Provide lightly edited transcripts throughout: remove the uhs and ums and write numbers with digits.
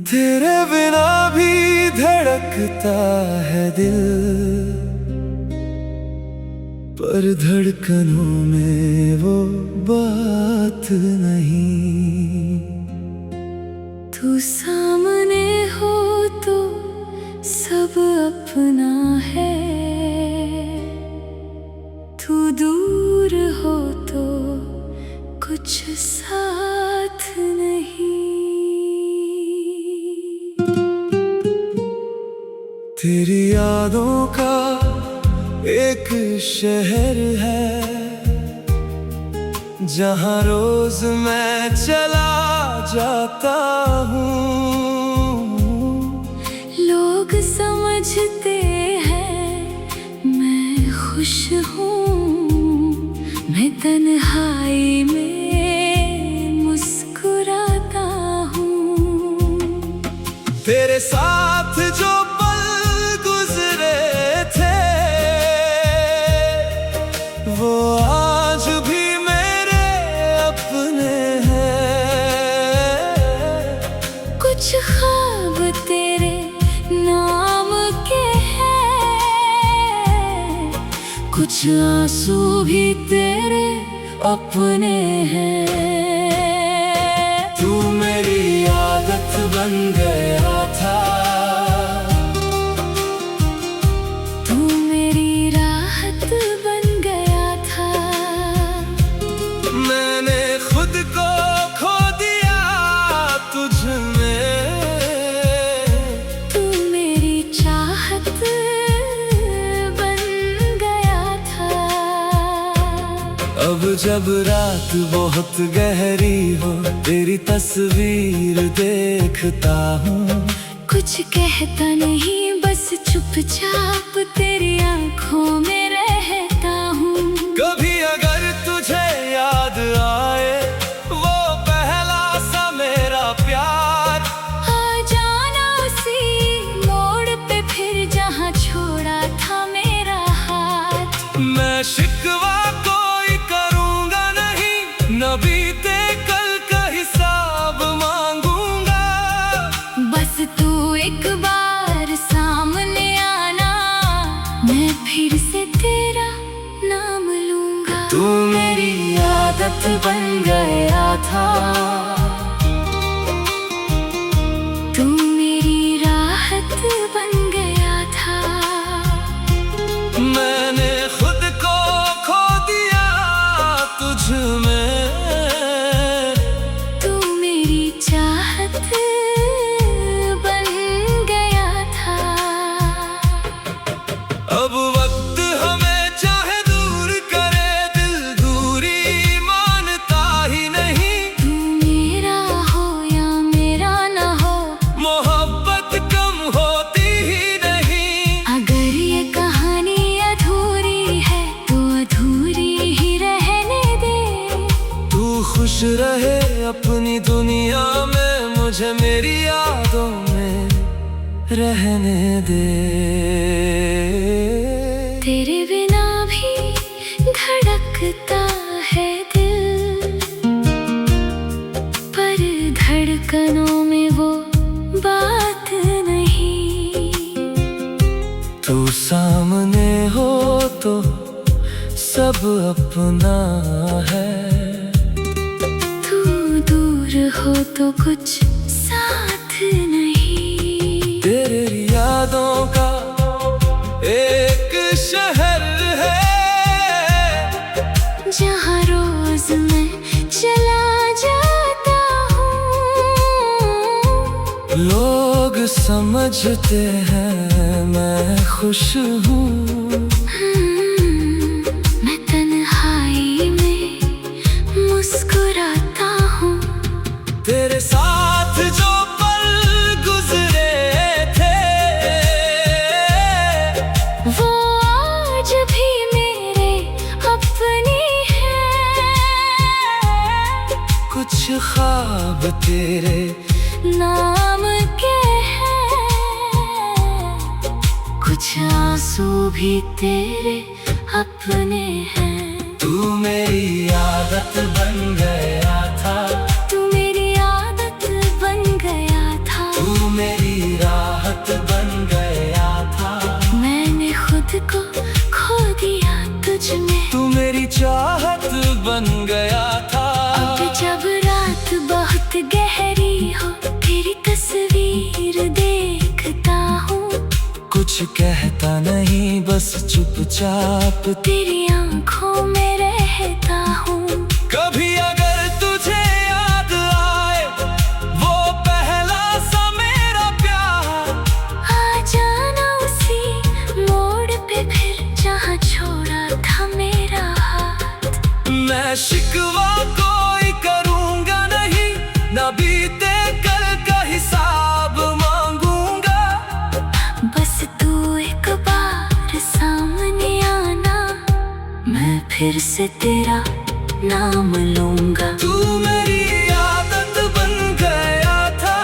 तेरे बिना भी धड़कता है दिल, पर धड़कनों में वो बात नहीं। तू सामने हो तो सब अपना है, तू दूर हो तो कुछ साथ नहीं। तेरी यादों का एक शहर है, जहाँ रोज मैं चला जाता हूँ। लोग समझते हैं मैं खुश हूँ, मैं तन्हाई में मुस्कुराता हूँ। तेरे साथ जो पल गुजरे थे, वो आज भी मेरे अपने हैं। कुछ ख्वाब तेरे नाम के हैं, कुछ आंसू भी तेरे अपने हैं। तू मेरी आदत बन गया था, तू मेरी राहत बन गया था। मैंने खुद को खो दिया तुझ में, तू मेरी चाहत बन गया था। अब जब रात बहुत गहरी हो, तेरी तस्वीर देखता हूँ। कुछ कहता नहीं, बस चुपचाप तेरी आंखों में रहता हूँ। कभी अगर तुझे याद आए वो पहला सा मेरा प्यार, आ जाना उसी मोड़ पे फिर जहाँ छोड़ा था मेरा हाथ। मैं शिकवा कोई करूँगा नहीं, न बीते कल का हिसाब मांगूंगा। बस तू एक बार सामने आना, मैं फिर से तेरा नाम लूंगा। तू मेरी आदत बन गया था, तू मेरी राहत बन गया था। मैंने खुद को खो दिया तुझ में, तू मेरी चाहत बन गया था। अब वक्त हमें चाहे दूर करे, दिल दूरी मानता ही नहीं। तू मेरा हो या मेरा ना हो, मोहब्बत कम होती ही नहीं। अगर ये कहानी अधूरी है तो अधूरी ही रहने दे। तू खुश रहे अपनी दुनिया में, मुझे मेरी यादों में रहने दे। तेरे बिना भी धड़कता है दिल, पर धड़कनों में वो बात नहीं। तू सामने हो तो सब अपना है, तू दूर हो तो कुछ साथ नहीं। तेरी यादों का एक शहर है, जहाँ रोज मैं चला जाता हूँ। लोग समझते हैं मैं खुश हूँ। मैं तन्हाई में मुस्कुराता हूँ। तेरे साथ जो पल गुजरे थे, वो आज भी मेरे अपने ख्वाब तेरे नाम के हैं, कुछ आंसू भी तेरे अपने हैं। तू मेरी आदत बन गया था, तू मेरी आदत बन गया था, तू मेरी राहत बन गया था। मैंने खुद को खो दिया तुझ में, तू मेरी चाहत बन गया था। अब जब रात बहुत गहरी हो तेरी तस्वीर देखता हूँ, कुछ कहता नहीं बस चुपचाप तेरी आंखों में रहता हूँ। कभी अगर तुझे याद आए वो पहला सा मेरा प्यार, आ जाना उसी मोड़ पे फिर जहाँ छोड़ा था मेरा हाथ। मैं शिकवा कोई करूँगा नहीं, न बीते कल का हिसाब मांगूंगा। बस तू एक बार सामने आना, मैं फिर से तेरा नाम लूंगा। तू मेरी आदत बन गया था,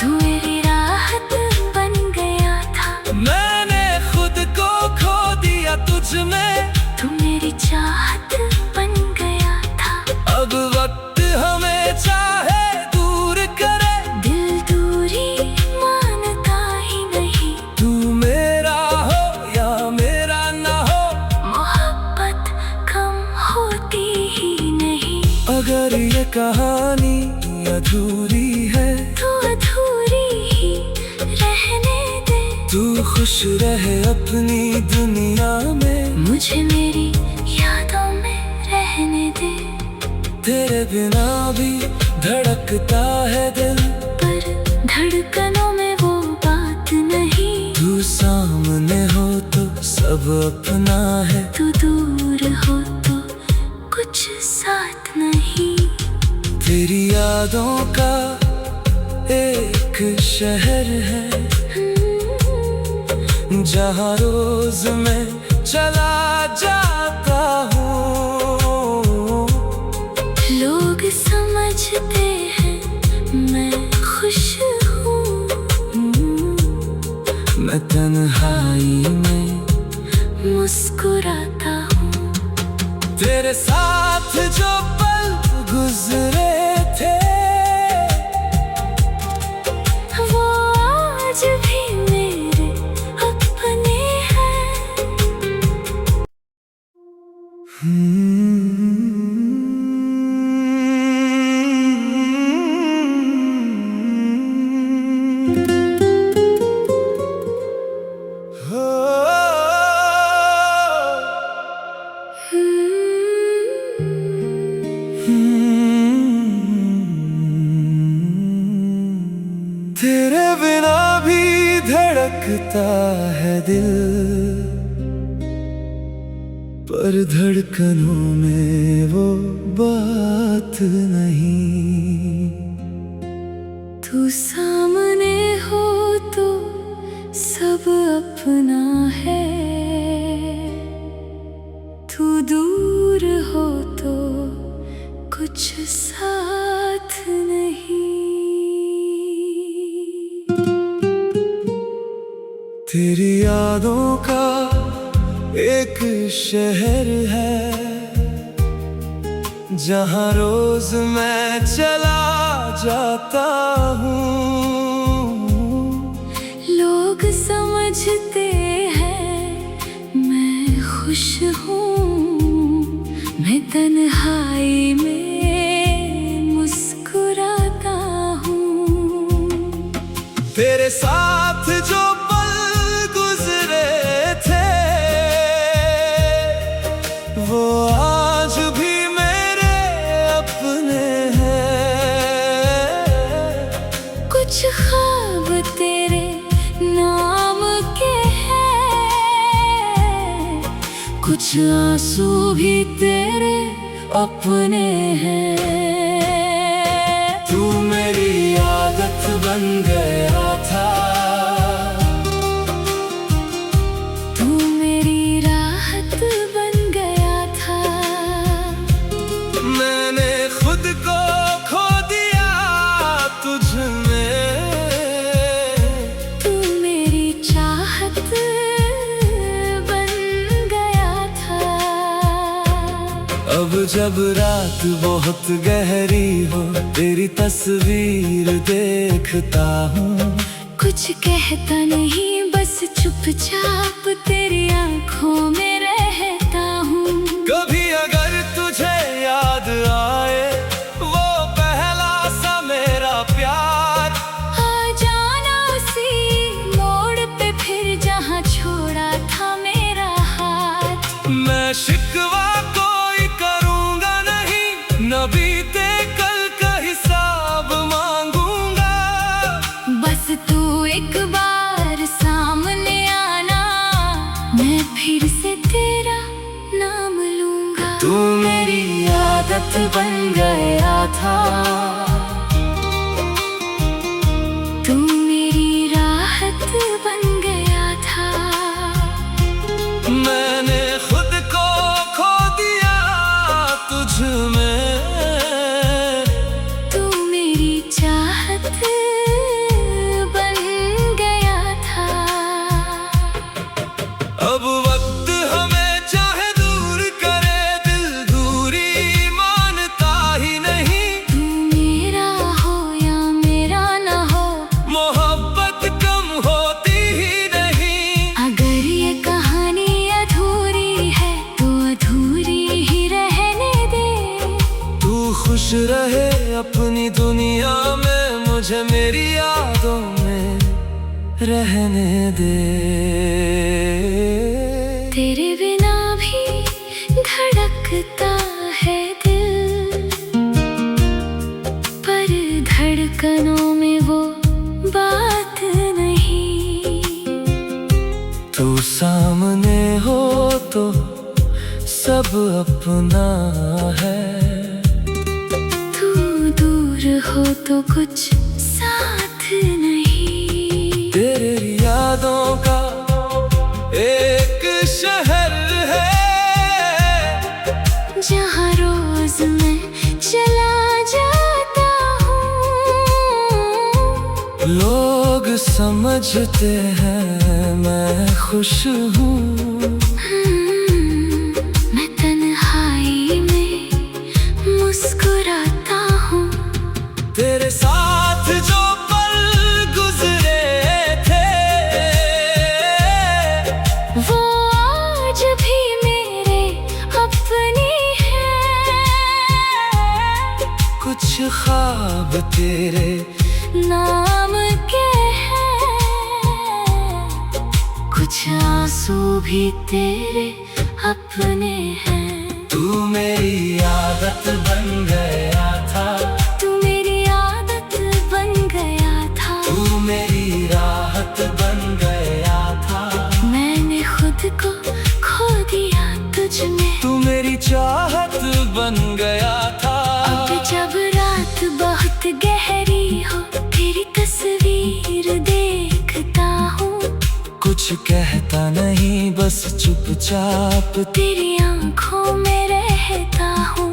तू मेरी राहत बन गया था, मैंने खुद को खो दिया तुझ में। तू मेरी चाहत बन गया था। अब वक्त हमें चाहे दूर करे, दिल दूरी मानता ही नहीं, तू मेरा हो या मेरा ना हो, मोहब्बत कम होती ही नहीं। अगर ये कहानी अधूरी है तू अधूरी ही रहने दे, तू खुश रहे अपनी दुनिया में, मुझे मेरी यादों में रहने दे। तेरे बिना भी धड़कता है दिल, पर धड़कनों में वो बात नहीं, तू सामने हो तो सब अपना है, तू दूर हो तो कुछ साथ नहीं। तेरी यादों का एक शहर है जहाँ रोज मैं चला जाता हूँ। लोग समझते हैं मैं खुश हूँ, मैं तन्हाई में मुस्कुराता हूँ। तेरे साथ जो पल गुजरे थे वो आज भी मेरे अपने हैं। तेरे बिना भी धड़कता है दिल, पर धड़कनों में वो बात नहीं। तू सामने हो तो सब अपना है, तू दूर हो तो कुछ साथ नहीं। तेरी यादों का एक शहर है जहाँ रोज मैं चला जाता हूँ। लोग समझते हैं मैं खुश हूँ, मैं तन्हाई में मुस्कुराता हूँ। तेरे साथ जो पल गुजरे थे वो आज भी मेरे अपने हैं। कुछ ख्वाब तेरे नाम के हैं, कुछ आंसू भी तेरे अपने हैं। तू मेरी आदत बन गया था, तू मेरी राहत बन गया था, मैंने खुद को खो अब जब रात बहुत गहरी हो, तेरी तस्वीर देखता हूँ। कुछ कहता नहीं, बस चुपचाप तेरी आंखों में रहता हूँ। कभी अगर तुझे याद आए वो पहला सा मेरा प्यार, आ जाना उसी मोड़ पे फिर जहाँ छोड़ा था मेरा हाथ। मैं शिकवा कोई करूँगा नहीं, न बीते कल का हिसाब मांगूंगा। बस तू एक बार सामने आना, मैं फिर से तेरा नाम लूंगा। तू मेरी आदत बन गया था, तू मेरी राहत बन गया था। मैंने खुद को खो दिया तुझ में, तू मेरी चाहत बन गया था। अब वक्त हमें चाहे दूर करे, दिल दूरी मानता ही नहीं। तू मेरा हो या मेरा ना हो, मोहब्बत कम होती ही नहीं। अगर ये कहानी अधूरी है तो अधूरी ही रहने दे। तू खुश रहे अपनी दुनिया में, मुझे मेरी यादों में रहने दे। तेरे बिना भी धड़कता है दिल, पर धड़कनों में वो बात नहीं। तू सामने हो तो सब अपना है, तू दूर हो तो कुछ साथ नहीं। तेरे यादों का एक शहर है, जहाँ रोज मैं चला जाता हूँ। लोग समझते हैं मैं खुश हूँ। मैं तन्हाई में मुस्कुराता हूँ। तेरे साथ जो पल गुजरे थे, वो आज भी मेरे अपने हैं। कुछ ख्वाब तेरे नाम के हैं, कुछ आंसू भी तेरे अपने हैं। तू मेरी आदत बन गया था, तू मेरी आदत बन गया था। तू मेरी राहत बन गया था। मैंने खुद को खो दिया तुझ में, तू मेरी चाहत बन गया था। अब जब रात बहुत गहरी हो, तेरी तस्वीर देखता हूँ। कुछ कहता नहीं, बस चुपचाप तेरी आंखों में रहता हूँ।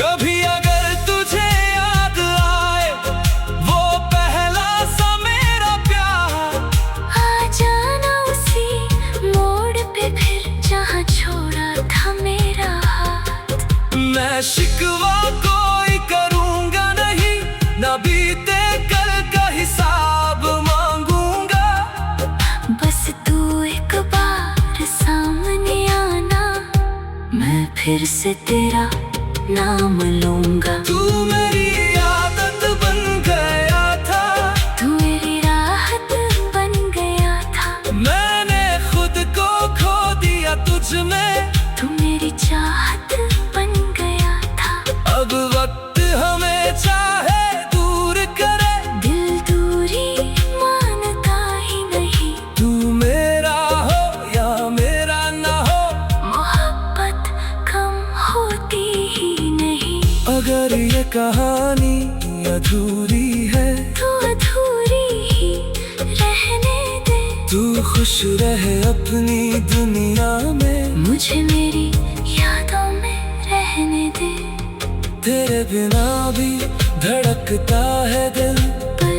कभी अगर तुझे याद आए वो पहला सा मेरा प्यार, आ जाना उसी मोड़ पे फिर जहाँ छोड़ा था मेरा हाथ। मैं शिकवा कोई करूँगा नहीं, न बीते कल का हिसाब मांगूंगा। बस तू एक बार सामने आना, मैं फिर से तेरा नाम लूंगा। तू मेरी आदत बन गया था, तू मेरी राहत बन गया था। मैंने खुद को खो दिया तुझ में, तू मेरी चाहत बन गया था। अब वक्त हमें चाहे दूर करे, दिल दूरी मानता ही नहीं। तू मेरा हो या मेरा ना हो, मोहब्बत कम होती ही नहीं। अगर ये कहानी अधूरी है तू अधूरी ही रहने दे। तू खुश रहे अपनी दुनिया में, मुझे मेरी यादों में रहने दे। तेरे बिना भी धड़कता है दिल, पर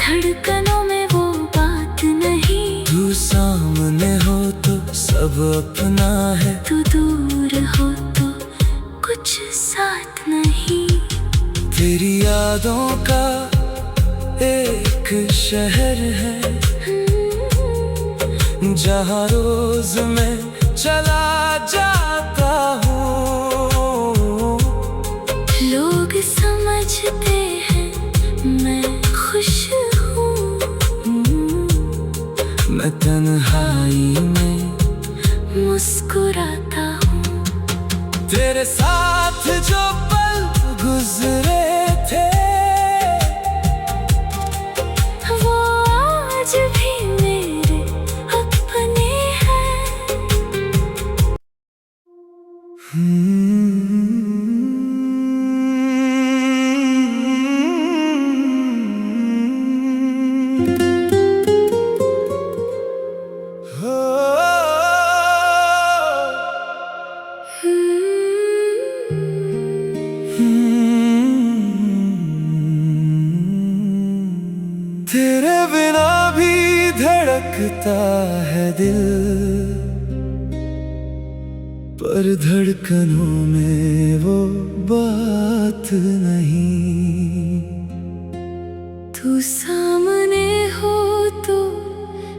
धड़कनों में वो बात नहीं। तू सामने हो तो सब अपना है, तू दूर हो तो कुछ कुछ साथ नहीं। तेरी यादों का एक शहर है जहाँ रोज मैं चला जाता हूँ। लोग समझते हैं मैं खुश हूँ, मैं तन्हाई में मुस्कुराता हूँ। तेरे साथ जो पल गुजरे थे वो आज भी मेरे अपने हैं। तेरे बिना भी धड़कता है दिल, पर धड़कनों में वो बात नहीं। तू सामने हो तो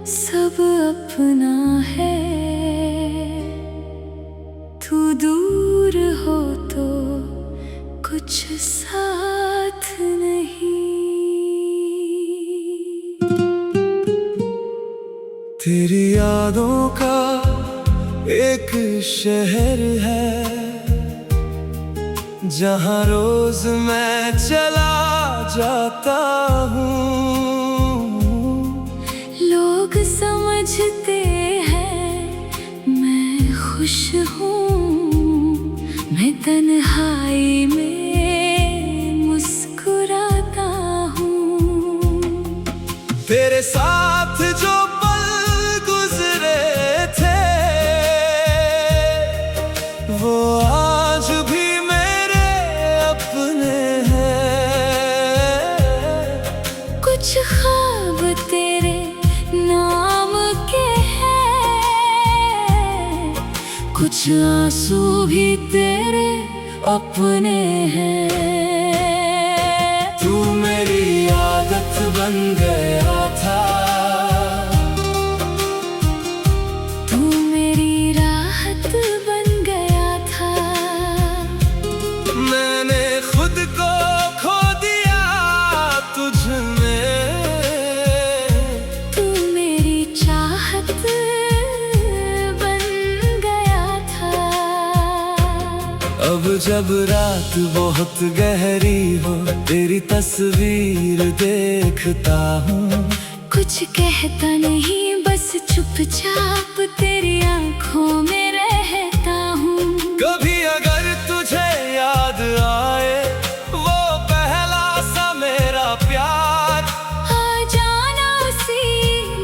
सब अपना है, तू दूर हो तो कुछ साथ नहीं। तेरी यादों का एक शहर है जहाँ रोज मैं चला जाता हूँ। लोग समझते हैं मैं खुश हूँ, मैं तन्हाई में मुस्कुराता हूँ। तेरे साथ जो पल गुजरे थे वो आज भी मेरे अपने हैं। कुछ ख्वाब तेरे नाम के हैं, कुछ आंसू भी तेरे अपने हैं। तू मेरी आदत बन गया था, तू मेरी राहत बन गया था। मैंने खुद को खो दिया तुझ में, तू मेरी चाहत बन गया था। अब जब रात बहुत गहरी हो तेरी तस्वीर देखता हूँ। कुछ कहता नहीं बस चुपचाप तेरी आंखों में रहता हूँ। कभी अगर तुझे याद आए वो पहला सा मेरा प्यार, आ जाना उसी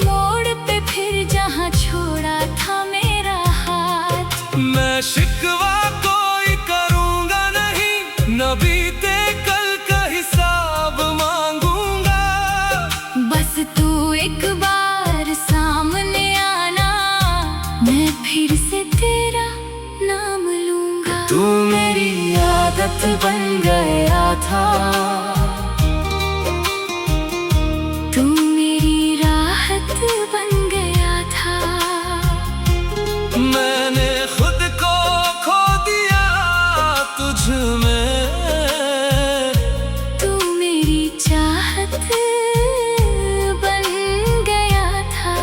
मोड़ पे फिर जहाँ छोड़ा था मेरा हाथ। मैं शिकवा कोई करूँगा नहीं, न बीते कल का हिसाब मांगूंगा। बस तू एक बार सामने आना, मैं फिर से तेरा नाम लूंगा। तू मेरी आदत बन गया था, तू मेरी राहत बन गया था। मैंने खुद को खो दिया तुझ में, तू मेरी चाहत बन गया था।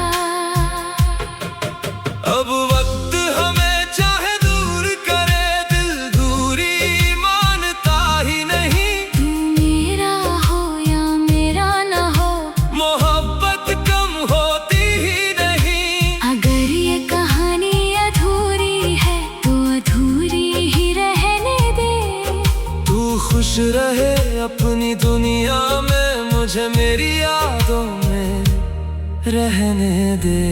अब वक्त हमें चाहे दूर करे दिल दूरी मानता ही नहीं। तू मेरा हो या मेरा ना हो, मोहब्बत कम होती ही नहीं। अगर ये कहानी अधूरी है तो अधूरी ही रहने दे। तू खुश रहे अपनी दुनिया में, मुझे मेरी यादों में रहने दे।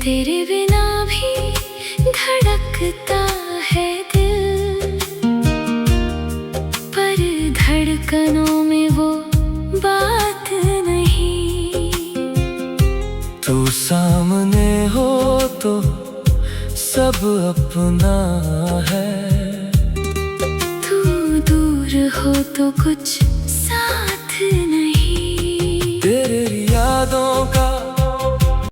तेरे बिना भी धड़कता है दिल, पर धड़कनों में वो बात नहीं। तू सामने हो तो सब अपना है। तू दूर हो तो कुछ साथ नहीं।